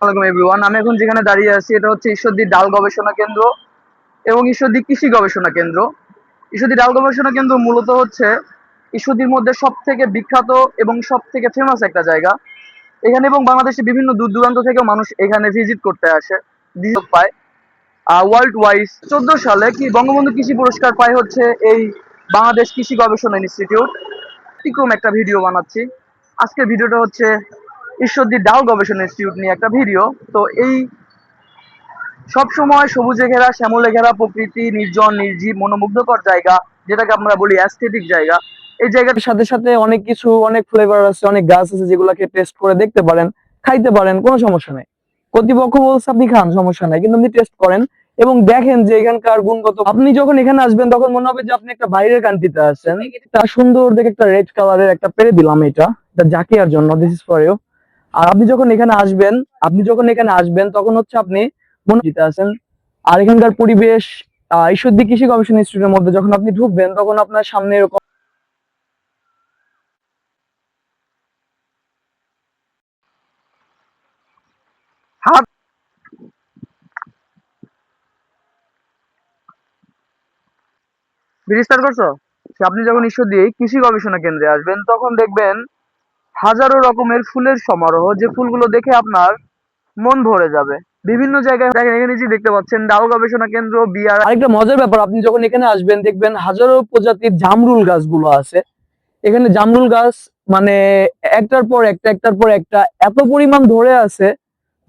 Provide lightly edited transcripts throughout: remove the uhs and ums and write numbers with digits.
আসসালামু আলাইকুম এভরিওয়ান। আমি এখন যেখানে দাঁড়িয়ে আছি এটা হচ্ছে ঈশ্বরদী ডাল গবেষণা কেন্দ্র এবং ঈশ্বরদী কৃষি গবেষণা কেন্দ্র। ঈশ্বরদী ডাল গবেষণা কেন্দ্র মূলত হচ্ছে ঈশ্বরদীর মধ্যে সব থেকে বিখ্যাত এবং সব থেকে ফেমাস একটা জায়গা। এখানে এবং বাংলাদেশে বিভিন্ন দূর দূরান্ত থেকেও মানুষ এখানে ভিজিট করতে আসে, ভিজিট পায়। ওয়ার্ল্ড ওয়াইজ 14 সালে কি বঙ্গবন্ধু কৃষি পুরস্কার পায় হচ্ছে এই বাংলাদেশ কৃষি গবেষণা ইনস্টিটিউট। ব্যতিক্রম একটা ভিডিও বানাচ্ছি। আজকের ভিডিওটা হচ্ছে ঈশ্বরদী ডাল গবেষণা ইনস্টিটিউট নিয়ে একটা ভিডিও। তো এই সব সময় সবুজে ঘেরা শ্যামলে ঘেরা প্রকৃতি, নির্জন নির্জীব মনোমুগ্ধকর জায়গা, যেটাকে আমরা বলি অ্যাস্থেটিক জায়গা। এই জায়গাটার সাথে সাথে অনেক কিছু, অনেক ফ্লেভার আছে, অনেক গাছ আছে যেগুলোকে টেস্ট করে দেখতে পারেন, খাইতে পারেন, কোনো সমস্যা নেই। কর্তৃপক্ষ বলছে আপনি খান, সমস্যা নাই, কিন্তু আপনি টেস্ট করেন এবং দেখেন যে এখানকার গুণগত। আপনি যখন এখানে আসবেন তখন মনে হবে যে আপনি একটা বাইরের কান্ট্রিতে আছেন। একটা সুন্দর দেখে একটা রেড কালারের একটা পেরে দিলাম, এটা জাকিয়ার জন্য, দিস ইজ ফর ইউ। আর আপনি যখন এখানে আসবেন তখন হচ্ছে আপনি মনে দিতে আছেন। আর এখানকার পরিবেশ, ঈশ্বরদী কৃষি গবেষণা ইনস্টিটিউটের মধ্যে যখন আপনি ঢুকবেন তখন আপনার সামনে এরকম হাত রেজিস্টার করছো। আপনি যখন ঈশ্বরদী কৃষি গবেষণা কেন্দ্রে আসবেন তখন দেখবেন হাজারো রকমের ফুলের সমারোহ, যে ফুলগুলো দেখে আপনার মন ভরে যাবে। বিভিন্ন জায়গায় দেখেন, এখানে যে দেখতে পাচ্ছেন ডাল গবেষণা কেন্দ্র বিআর। আরেকটা মজার ব্যাপার, আপনি যখন এখানে আসবেন দেখবেন হাজারো প্রজাতির জামরুল গাছগুলো আছে। এখানে জামরুল গাছ মানে একটার পর একটা, একটার পর একটা, এত পরিমাণ ধরে আছে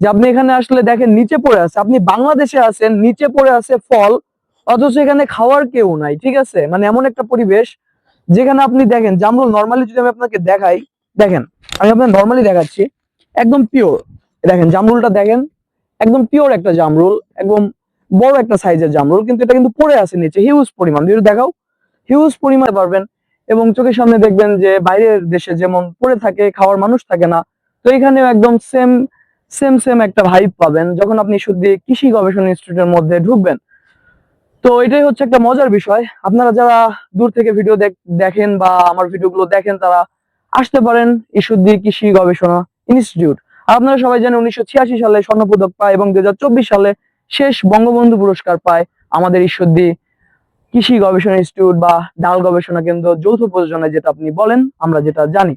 যে আপনি এখানে আসলে দেখেন নিচে পড়ে আছে, আপনি বাংলাদেশে আছেন, নিচে পড়ে আছে ফল, অথচ এখানে খাওয়ার কেউ নাই। ঠিক আছে, মানে এমন একটা পরিবেশ যেখানে আপনি দেখেন জামরুল নর্মালি যদি আমি আপনাকে দেখাই, দেখেন আমি আপনাকে নর্মালি দেখাচ্ছি, একদম পিওর। দেখেন জামরুলটা দেখেন, একদম পিওর একটা জামরুল, একদম বড় একটা সাইজের জামরুল, কিন্তু এটা কিন্তু পড়ে আছে নিচে হিউজ পরিমাণ। যদি দেখাও, হিউজ পরিমাণে পারবেন। এবং চোখের সামনে দেখবেন যে বাইরের দেশে যেমন পড়ে থাকে, খাওয়ার মানুষ থাকে না, তো এখানেও একদম সেম সেম সেম একটা ভাইব পাবেন যখন আপনি শুধু কৃষি গবেষণা ইনস্টিটিউটের মধ্যে ঢুকবেন। তো এটাই হচ্ছে একটা মজার বিষয়। আপনারা যারা দূর থেকে ভিডিও দেখেন বা আমার ভিডিওগুলো দেখেন তারা আসতে পারেন ঈশ্বরদী কৃষি গবেষণা ইনস্টিটিউট। আর আপনারা সবাই জানেন 1986 সালে স্বর্ণপদক পায় এবং 2024 সালে শেষ বঙ্গবন্ধু পুরস্কার পায় আমাদের ঈশ্বরদী কৃষি গবেষণা ইনস্টিটিউট বা ডাল গবেষণা কেন্দ্র, যৌথ প্রযোজনায়, যেটা আপনি বলেন, আমরা যেটা জানি।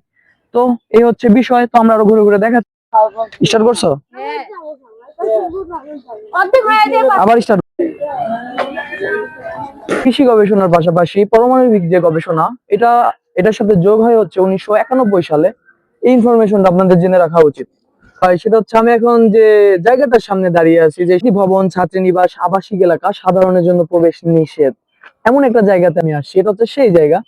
তো এই হচ্ছে বিষয়। তো আমরা আরো ঘুরে ঘুরে দেখা স্টার্ট করছো, আবার স্টার্ট। কৃষি গবেষণার পাশাপাশি পারমাণবিক যে গবেষণা, এটা এটার সাথে যোগ হয় হচ্ছে 1991 সালে। এই ইনফরমেশনটা আপনাদের জেনে রাখা উচিত। সেটা হচ্ছে আমি এখন যে জায়গাটার সামনে দাঁড়িয়ে আছি, যে ভবন, ছাত্রীনিবাস, আবাসিক এলাকা, সাধারণের জন্য প্রবেশ নিষেধ, এমন একটা জায়গাতে আমি আসছি। এটা হচ্ছে সেই জায়গা,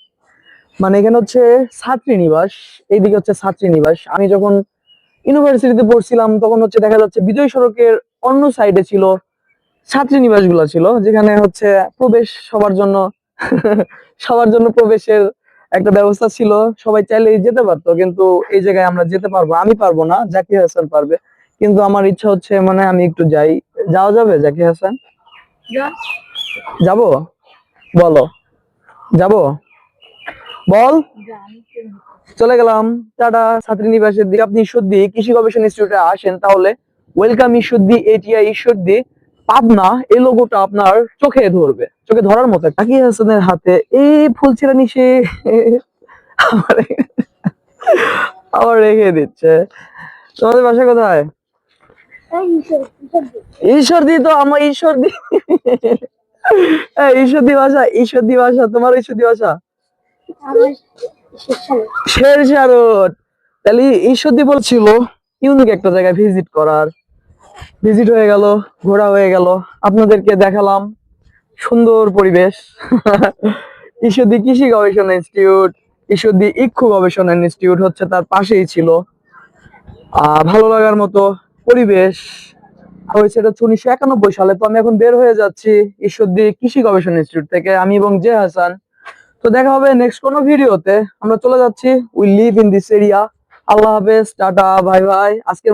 মানে এখানে হচ্ছে ছাত্রীনিবাস, এইদিকে হচ্ছে ছাত্রীনিবাস। আমি যখন ইউনিভার্সিটিতে পড়ছিলাম তখন হচ্ছে দেখা যাচ্ছে বিজয় সড়কের অন্য সাইডে ছিল ছাত্রীনিবাস গুলা ছিল, যেখানে হচ্ছে প্রবেশ সবার জন্য সবার জন্য প্রবেশের একটা ব্যবস্থা ছিল, সবাই চাইলেই যেতে পারতো। কিন্তু এই জায়গায় আমরা যেতে পারবো, আমি পারবো না, জাকির হাসান পারবে। কিন্তু আমার ইচ্ছা হচ্ছে, মানে আমি একটু যাই। যাওয়া যাবে জাকির হাসান? যাবো? বলো, যাবো? বল। চলে গেলাম, টাটা। ছাত্রীনিবাসের দিকে আপনি ঈশ্বরদী কৃষি গবেষণা ইনস্টিটিউটে আসেন তাহলে ওয়েলকাম ঈশ্বরদী, এটিআই ঈশ্বরদী পাবনা, এই লোগোটা আপনার চোখে ধরবে, চোখে ধরার মতো। জাকির হাসানের হাতে এই ফুল ছিঁড়া নিশে আবার আবার রেখে দিচ্ছে। তোমাদের বাসা কোথায়? ঈশ্বরদী। তো আমার ঈশ্বরদী, ঈশ্বরদী ভাষা, ঈশ্বরদী ভাষা, তোমার ঈশ্বরদী ভাষা শেরশাহ রোড। তাহলে ঈশ্বরদী বলছিল ইউনিক একটা জায়গায় ভিজিট করার। ভিজিট হয়ে গেল, ঘোরা হয়ে গেল, আপনাদেরকে দেখালাম সুন্দর পরিবেশ। ঈশ্বরদী কৃষি গবেষণা ইনস্টিটিউট, ঈশ্বরদী ইক্ষু গবেষণা ইনস্টিটিউট হচ্ছে তার পাশেই ছিল। ভালো লাগার মতো পরিবেশ হয়েছে। এটা 1991 সালে। তো আমি এখন বের হয়ে যাচ্ছি ঈশ্বরদী কৃষি গবেষণা ইনস্টিটিউট থেকে, আমি এবং জে হাসান। তো দেখা হবে নেক্সট কোনো ভিডিওতে। আমরা চলে যাচ্ছি, we live in this area. আল্লাহ হাফেজ, টাটা, বাই বাই। আজকে